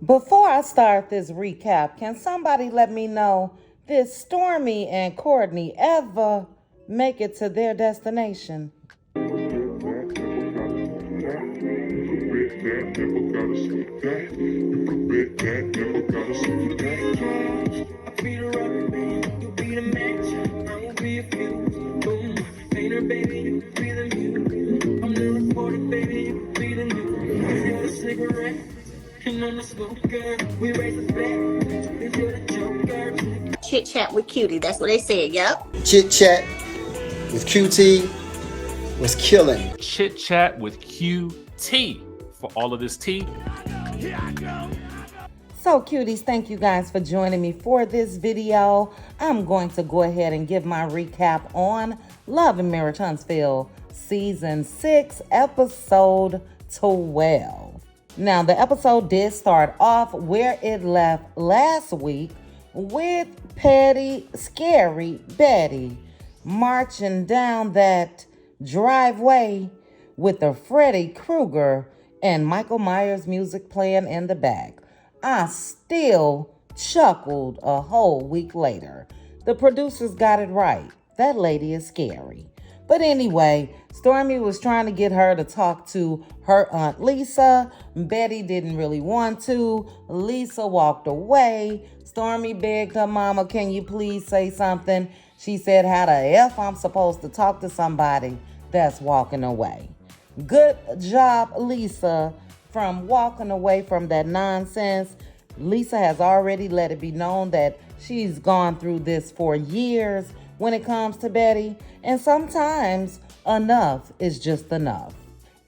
Before I start this recap, can somebody let me know, did Stormy and Courtney ever make it to their destination? Chit chat with cutie. That's what they said. Yep. Chit chat with QT was killing. Chit chat with QT for all of this tea. So cuties, thank you guys for joining me for this video. I'm going to go ahead and give my recap on Love and Marriage Huntsville Season 6, Episode 12. Now, the episode did start off where it left last week with petty, scary Betty marching down that driveway with the Freddy Krueger and Michael Myers music playing in the back. I still chuckled a whole week later. The producers got it right. That lady is scary. But anyway, Stormy was trying to get her to talk to her Aunt Lisa. Betty didn't really want to. Lisa walked away. Stormy begged her mama, can you please say something? She said, how the F I'm supposed to talk to somebody that's walking away? Good job, Lisa, from walking away from that nonsense. Lisa has already let it be known that she's gone through this for years when it comes to Betty, and sometimes enough is just enough.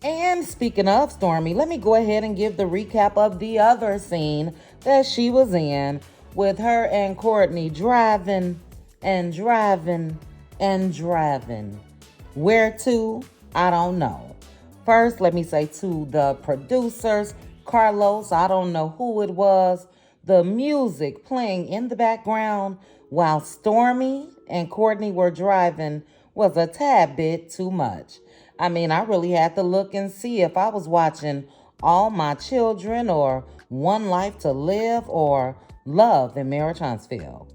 And speaking of Stormy, let me go ahead and give the recap of the other scene that she was in with her and Courtney driving and driving and driving. Where to? I don't know. First, let me say to the producers, Carlos, I don't know who it was, the music playing in the background while Stormy and Courtney were driving was a tad bit too much. I mean, I really had to look and see if I was watching All My Children or One Life to Live or Love and Marriage Huntsville.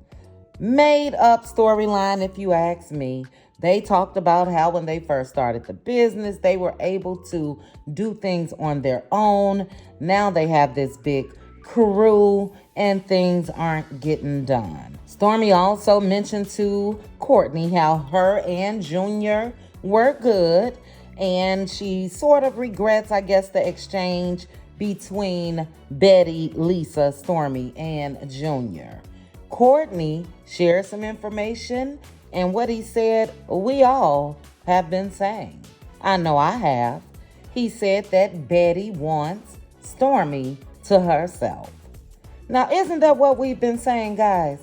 Made up storyline, if you ask me. They talked about how when they first started the business, they were able to do things on their own. Now they have this big crew and things aren't getting done. Stormy also mentioned to Courtney how her and Junior were good, and she sort of regrets, I guess, the exchange between Betty, Lisa, Stormy, and Junior. Courtney shared some information, and what he said, we all have been saying. I know I have. He said that Betty wants Stormy to herself. Now, isn't that what we've been saying, guys?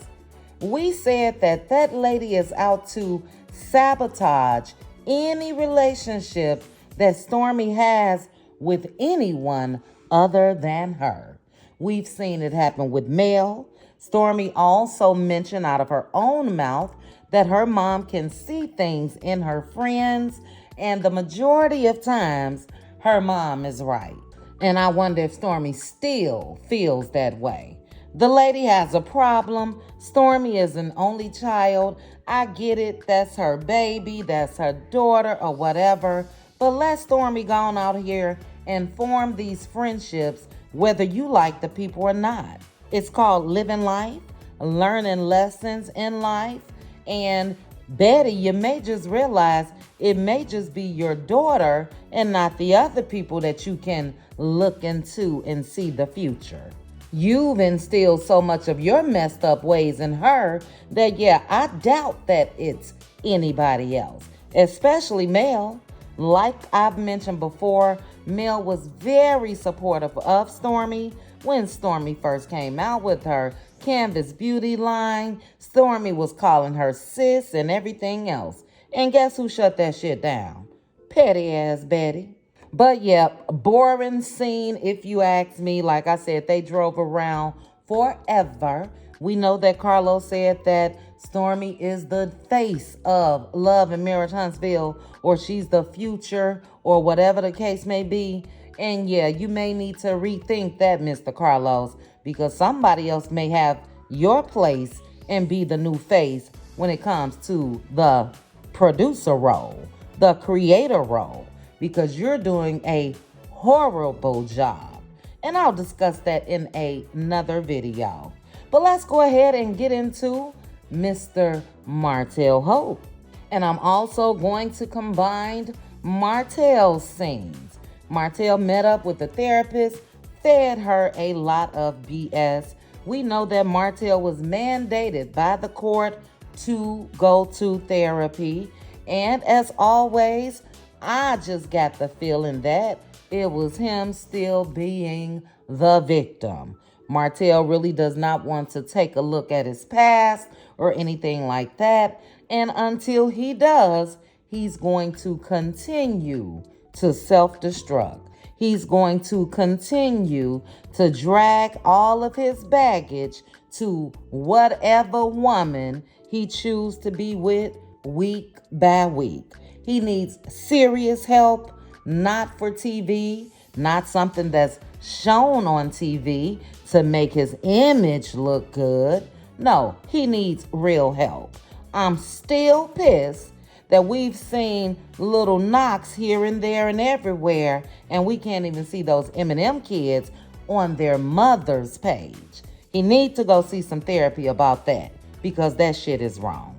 We said that that lady is out to sabotage any relationship that Stormy has with anyone other than her. We've seen it happen with Mel. Stormy also mentioned out of her own mouth that her mom can see things in her friends, and the majority of times, her mom is right. And I wonder if Stormy still feels that way. The lady has a problem. Stormy is an only child. I get it. That's her baby. That's her daughter or whatever. But let Stormy go on out here and form these friendships, whether you like the people or not. It's called living life, learning lessons in life. And Betty, you may just realize it may just be your daughter and not the other people that you can look into and see the future. You've instilled so much of your messed up ways in her that, yeah, I doubt that it's anybody else, especially Mel. Like I've mentioned before, Mel was very supportive of Stormy when Stormy first came out with her Canvas Beauty line. Stormy was calling her sis and everything else. And guess who shut that shit down? Petty ass Betty. But yeah, boring scene if you ask me. Like I said, they drove around forever. We know that Carlos said that Stormy is the face of Love and Marriage Huntsville, or she's the future, or whatever the case may be. And yeah, you may need to rethink that, Mr. Carlos, because somebody else may have your place and be the new face when it comes to the producer role, the creator role, because you're doing a horrible job. And I'll discuss that in another video. But let's go ahead and get into Mr. Martel Holt. And I'm also going to combine Martel's scenes. Martel met up with the therapist, fed her a lot of BS. We know that Martel was mandated by the court to go to therapy. And as always, I just got the feeling that it was him still being the victim. Martel really does not want to take a look at his past or anything like that. And until he does, he's going to continue to self-destruct. He's going to continue to drag all of his baggage to whatever woman he chooses to be with week by week. He needs serious help, not for TV, not something that's shown on TV to make his image look good. No, he needs real help. I'm still pissed that we've seen little knocks here and there and everywhere, and we can't even see those M&M kids on their mother's page. He needs to go see some therapy about that, because that shit is wrong.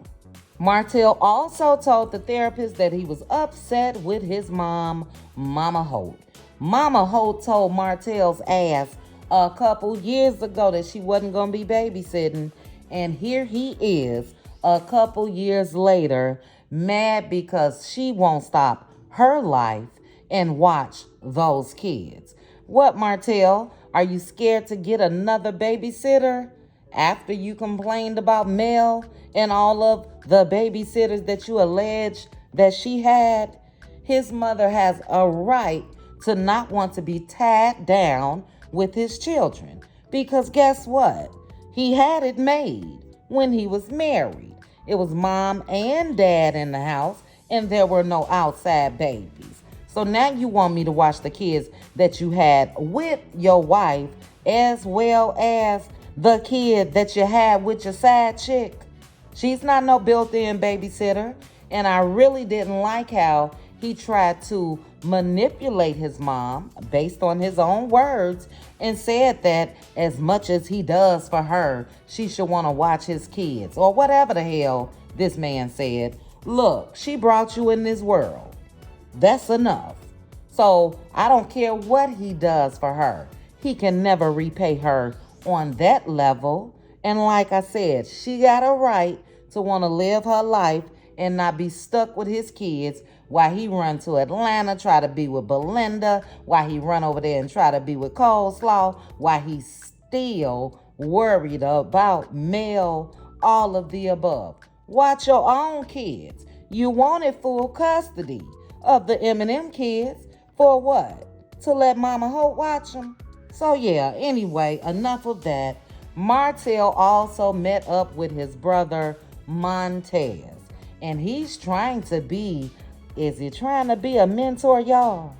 Martel also told the therapist that he was upset with his mom, Mama Holt. Mama Holt told Martel's ass a couple years ago that she wasn't going to be babysitting, and here he is a couple years later, mad because she won't stop her life and watch those kids. What, Martel? Are you scared to get another babysitter after you complained about Mel and all of the babysitters that you allege that she had? His mother has a right to not want to be tied down with his children, because guess what? He had it made when he was married. It was mom and dad in the house, and there were no outside babies. So now you want me to watch the kids that you had with your wife, as well as the kid that you had with your side chick. She's not no built-in babysitter, and I really didn't like how he tried to manipulate his mom based on his own words and said that as much as he does for her, she should want to watch his kids, or whatever the hell this man said. Look, she brought you in this world. That's enough. So I don't care what he does for her. He can never repay her on that level. And like I said, she got a right to want to live her life and not be stuck with his kids while he run to Atlanta, try to be with Belinda, while he run over there and try to be with Coleslaw, while he's still worried about Mel, all of the above. Watch your own kids. You wanted full custody of the M&M kids. For what? To let Mama Holt watch them? So yeah, anyway, enough of that. Martel also met up with his brother, Montez. And he's trying to be, is he trying to be a mentor, y'all?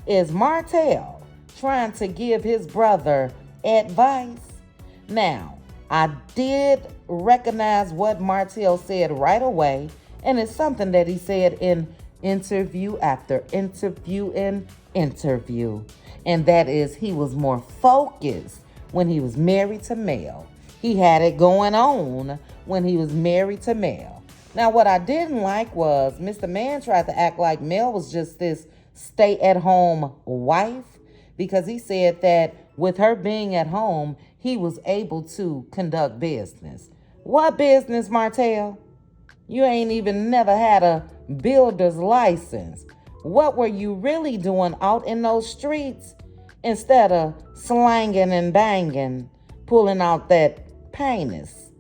Is Martel trying to give his brother advice? Now, I did recognize what Martel said right away, and it's something that he said in interview after interview and interview. And that is, he was more focused when he was married to Mel. He had it going on when he was married to Mel. Now, what I didn't like was Mr. Man tried to act like Mel was just this stay-at-home wife, because he said that with her being at home, he was able to conduct business. What business, Martel? You ain't even never had a builder's license. What were you really doing out in those streets instead of slanging and banging, pulling out that penis?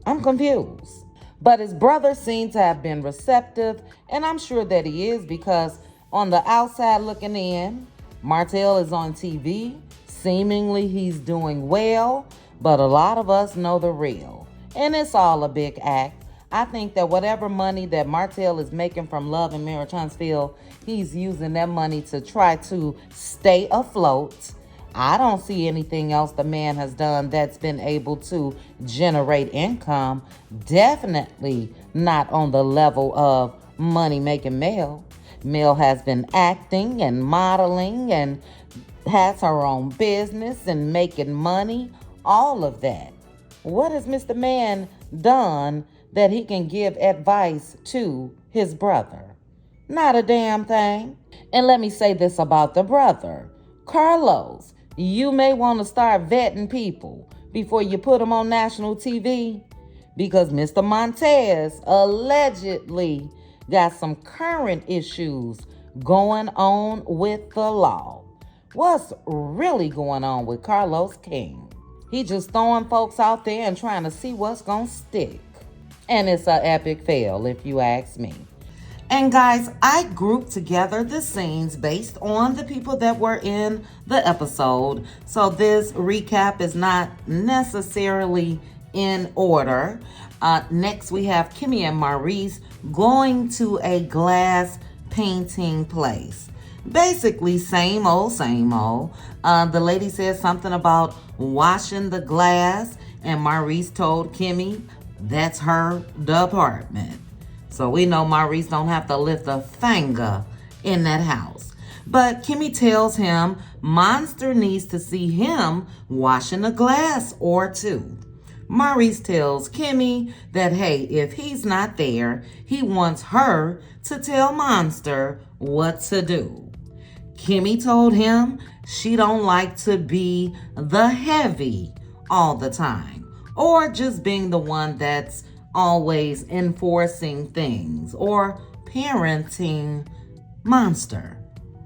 I'm confused. But his brother seemed to have been receptive, and I'm sure that he is, because on the outside looking in, Martel is on TV. Seemingly he's doing well, but a lot of us know the real. And it's all a big act. I think that whatever money that Martel is making from Love and Marriage Huntsville, he's using that money to try to stay afloat. I don't see anything else the man has done that's been able to generate income. Definitely not on the level of money-making Mel. Mel has been acting and modeling and has her own business and making money, all of that. What has Mr. Man done that he can give advice to his brother? Not a damn thing. And let me say this about the brother. Carlos, you may want to start vetting people before you put them on national TV, because Mr. Montez allegedly got some current issues going on with the law. What's really going on with Carlos King? He just throwing folks out there and trying to see what's gonna stick. And it's an epic fail, if you ask me. And guys, I grouped together the scenes based on the people that were in the episode. So this recap is not necessarily in order. Next, we have Kimmy and Maurice going to a glass painting place. Basically, same old, same old. The lady said something about washing the glass, and Maurice told Kimmy that's her department. So we know Maurice don't have to lift a finger in that house. But Kimmy tells him Monster needs to see him washing a glass or two. Maurice tells Kimmy that, hey, if he's not there, he wants her to tell Monster what to do. Kimmy told him she don't like to be the heavy all the time, or just being the one that's always enforcing things or parenting Monster.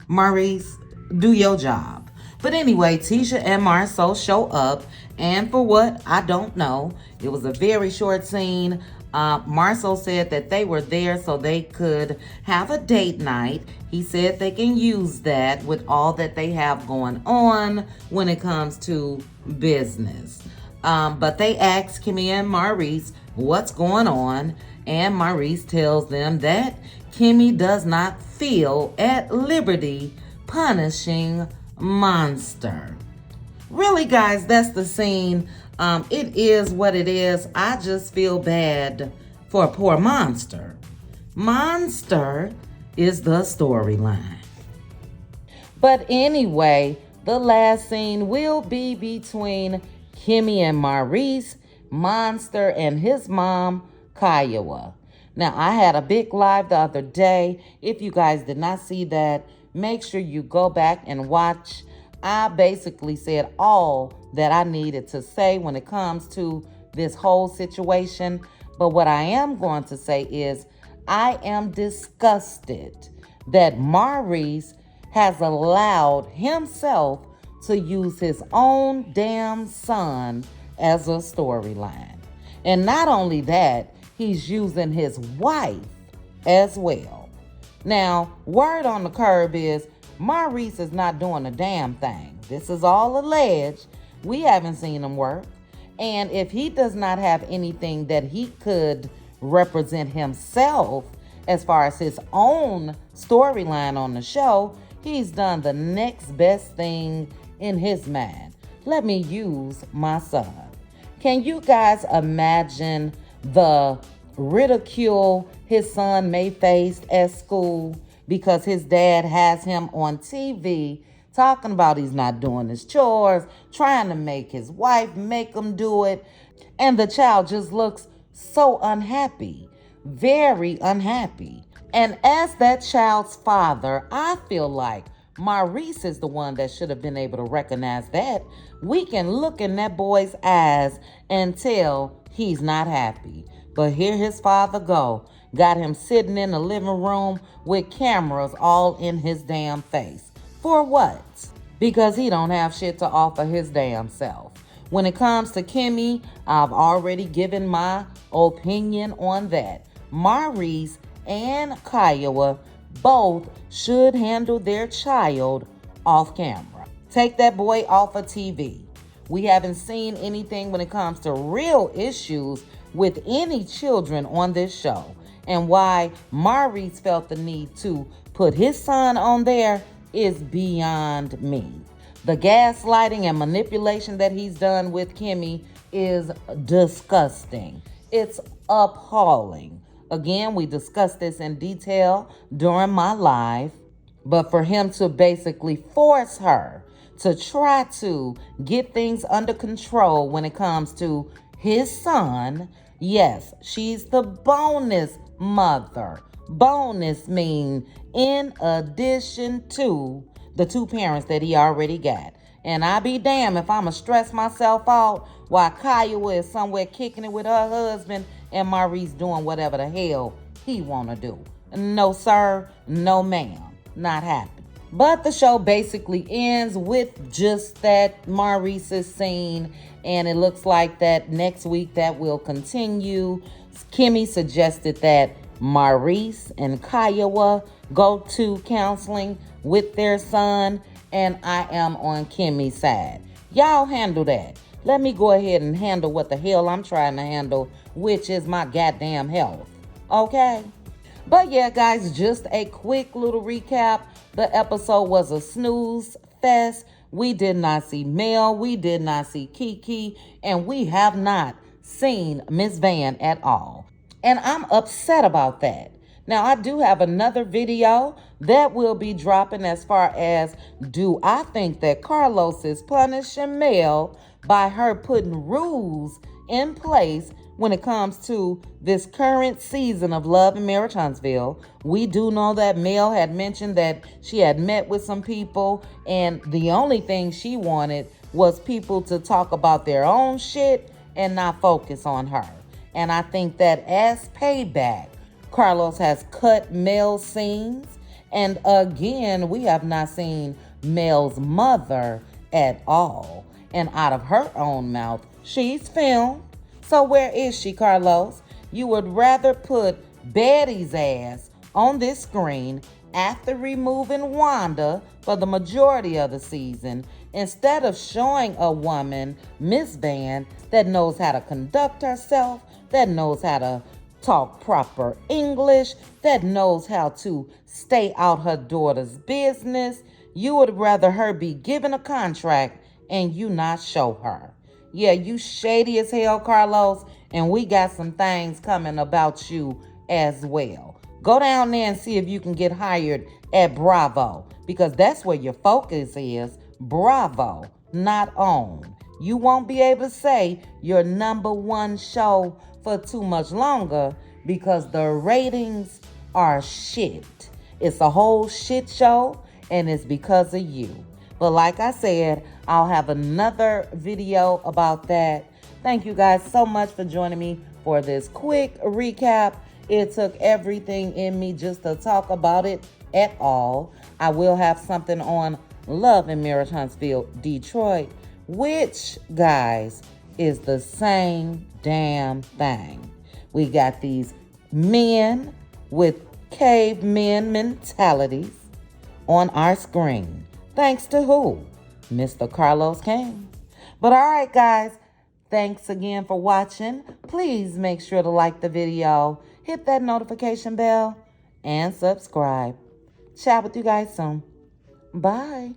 Maurice, do your job. But anyway, Tisha and Marcel show up, and for what, I don't know. It was a very short scene. Marcel said that they were there so they could have a date night. He said they can use that with all that they have going on when it comes to business. But they asked Kimmy and Maurice what's going on, and Maurice tells them that Kimmy does not feel at liberty punishing Monster. Really, guys, that's the scene. It is what it is. I just feel bad for poor Monster. Monster is the storyline. But anyway, the last scene will be between Kimmy and Maurice, Monster and his mom, Kiowa. Now, I had a big live the other day. If you guys did not see that, make sure you go back and watch. I basically said all that I needed to say when it comes to this whole situation. But what I am going to say is I am disgusted that Maurice has allowed himself to use his own damn son as a storyline. And not only that, he's using his wife as well. Now, word on the curb is Maurice is not doing a damn thing. This is all alleged. We haven't seen him work. And if he does not have anything that he could represent himself as far as his own storyline on the show, he's done the next best thing in his mind. Let me use my son. Can you guys imagine the ridicule his son may face at school because his dad has him on TV talking about he's not doing his chores, trying to make his wife make him do it, and the child just looks so unhappy, very unhappy. And as that child's father, I feel like Maurice is the one that should have been able to recognize that. We can look in that boy's eyes and tell he's not happy. But here his father go. Got him sitting in the living room with cameras all in his damn face. For what? Because he don't have shit to offer his damn self. When it comes to Kimmy, I've already given my opinion on that. Maurice and Kiowa both should handle their child off camera. Take that boy off of TV. We haven't seen anything when it comes to real issues with any children on this show. And why Maurice felt the need to put his son on there is beyond me. The gaslighting and manipulation that he's done with Kimmy is disgusting. It's appalling. Again, we discussed this in detail during my live, but for him to basically force her to try to get things under control when it comes to his son, yes, she's the bonus mother. Bonus mean in addition to the two parents that he already got. And I be damned if I'ma stress myself out while Kiowa is somewhere kicking it with her husband and Maurice doing whatever the hell he wanna do. No sir, no ma'am, not happy. But the show basically ends with just that Maurice's scene, and it looks like that next week that will continue. Kimmy suggested that Maurice and Kiowa go to counseling with their son, and I am on Kimmy's side. Y'all handle that. Let me go ahead and handle what the hell I'm trying to handle, which is my goddamn health. Okay? But yeah, guys, just a quick little recap. The episode was a snooze fest. We did not see Mel. We did not see Kiki. And we have not seen Miss Van at all. And I'm upset about that. Now, I do have another video that will be dropping as far as, do I think that Carlos is punishing Mel by her putting rules in place when it comes to this current season of Love and Marriage Huntsville. We do know that Mel had mentioned that she had met with some people, and the only thing she wanted was people to talk about their own shit and not focus on her. And I think that as payback, Carlos has cut Mel's scenes. And again, we have not seen Mel's mother at all. And out of her own mouth, she's filmed. So where is she, Carlos? You would rather put Betty's ass on this screen after removing Wanda for the majority of the season, instead of showing a woman, Miss Van, that knows how to conduct herself, that knows how to talk proper English, that knows how to stay out her daughter's business. You would rather her be given a contract and you not show her. Yeah, you shady as hell, Carlos, and we got some things coming about you as well. Go down there and see if you can get hired at Bravo, because that's where your focus is. Bravo, not OWN. You won't be able to say your #1 show for too much longer because the ratings are shit. It's a whole shit show, and it's because of you. But like I said, I'll have another video about that. Thank you guys so much for joining me for this quick recap. It took everything in me just to talk about it at all. I will have something on Love and Marriage Huntsville, Detroit, which, guys, is the same damn thing. We got these men with cavemen mentalities on our screen. Thanks to who? Mr. Carlos King. But all right, guys, thanks again for watching. Please make sure to like the video, hit that notification bell, and subscribe. Chat with you guys soon. Bye.